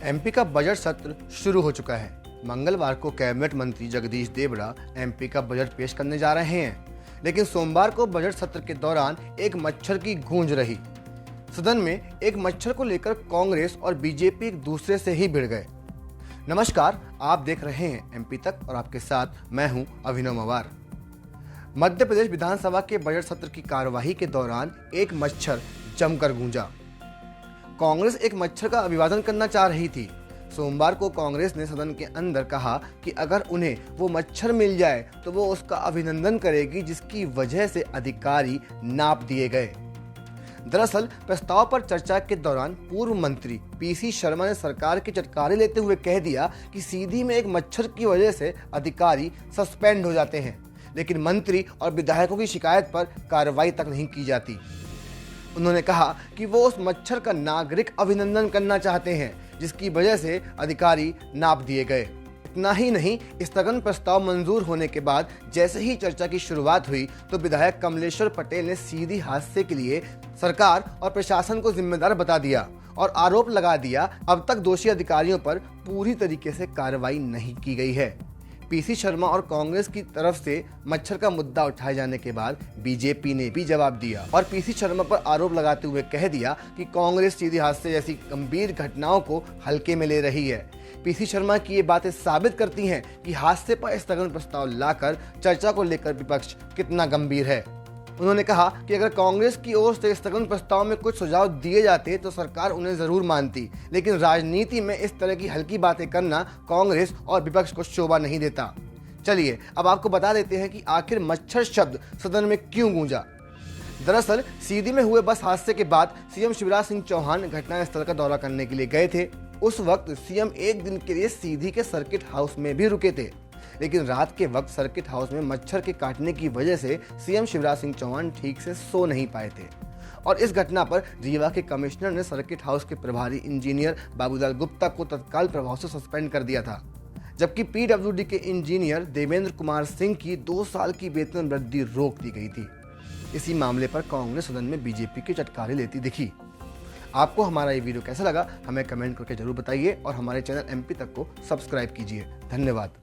MP का budget सत्र शुरू हो चुका है। मंगलवार को कैबिनेट मंत्री जगदीश देवड़ा एमपी का बजट पेश करने जा रहे हैं, लेकिन सोमवार को बजट सत्र के दौरान एक मच्छर की गूंज रही। सदन में एक मच्छर को लेकर कांग्रेस और बीजेपी एक दूसरे से ही भिड़ गए। नमस्कार, आप देख रहे हैं एमपी तक और आपके साथ मैं हूं अभिनव मवार। मध्य प्रदेश विधानसभा के बजट सत्र की कार्यवाही के दौरान एक मच्छर जमकर गूंजा। कांग्रेस एक मच्छर का अभिवादन करना चाह रही थी। सोमवार को कांग्रेस ने सदन के अंदर कहा कि अगर उन्हें वो मच्छर मिल जाए तो वो उसका अभिनंदन करेगी, जिसकी वजह से अधिकारी नाप दिए गए। दरअसल प्रस्ताव पर चर्चा के दौरान पूर्व मंत्री पीसी शर्मा ने सरकार की चटखारे लेते हुए कह दिया कि सीधी में एक मच्छर की वजह से अधिकारी सस्पेंड हो जाते हैं, लेकिन मंत्री और विधायकों की शिकायत पर कार्रवाई तक नहीं की जाती। उन्होंने कहा कि वो उस मच्छर का नागरिक अभिनंदन करना चाहते हैं, जिसकी वजह से अधिकारी नाप दिए गए। इतना ही नहीं, स्थगन प्रस्ताव मंजूर होने के बाद जैसे ही चर्चा की शुरुआत हुई तो विधायक कमलेश्वर पटेल ने सीधी हादसे के लिए सरकार और प्रशासन को जिम्मेदार बता दिया और आरोप लगा दिया अब तक दोषी अधिकारियों पर पूरी तरीके से कार्रवाई नहीं की गई है। पीसी शर्मा और कांग्रेस की तरफ से मच्छर का मुद्दा उठाए जाने के बाद बीजेपी ने भी जवाब दिया और पीसी शर्मा पर आरोप लगाते हुए कह दिया कि कांग्रेस सीधी हादसे जैसी गंभीर घटनाओं को हल्के में ले रही है। पीसी शर्मा की ये बातें साबित करती हैं कि हादसे पर स्थगन प्रस्ताव लाकर चर्चा को लेकर विपक्ष कितना गंभीर है। उन्होंने कहा कि अगर कांग्रेस की ओर से स्थगन प्रस्ताव में कुछ सुझाव दिए जाते तो सरकार उन्हें जरूर मानती, लेकिन राजनीति में इस तरह की हल्की बातें करना कांग्रेस और विपक्ष को शोभा नहीं देता। चलिए अब आपको बता देते हैं कि आखिर मच्छर शब्द सदन में क्यों गूंजा। दरअसल सीधी में हुए बस हादसे के बाद सीएम शिवराज सिंह चौहान घटनास्थल का दौरा करने के लिए गए थे। उस वक्त सीएम एक दिन के लिए सीधी के सर्किट हाउस में भी रुके थे, लेकिन रात के वक्त सर्किट हाउस में मच्छर के काटने की वजह से सीएम शिवराज सिंह चौहान ठीक से सो नहीं पाए थे और इस घटना पर रीवा के कमिश्नर ने सर्किट हाउस के प्रभारी इंजीनियर बाबूलाल गुप्ता को तत्काल प्रभाव से सस्पेंड कर दिया था, जबकि पीडब्ल्यूडी के इंजीनियर देवेंद्र कुमार सिंह की 2 साल की वेतन वृद्धि रोक दी गई थी। इसी मामले पर कांग्रेस सदन में बीजेपी की चटखारे लेती दिखी। आपको हमारा ये वीडियो कैसा लगा हमें कमेंट करके जरूर बताइए और हमारे चैनल एमपी तक को सब्सक्राइब कीजिए। धन्यवाद।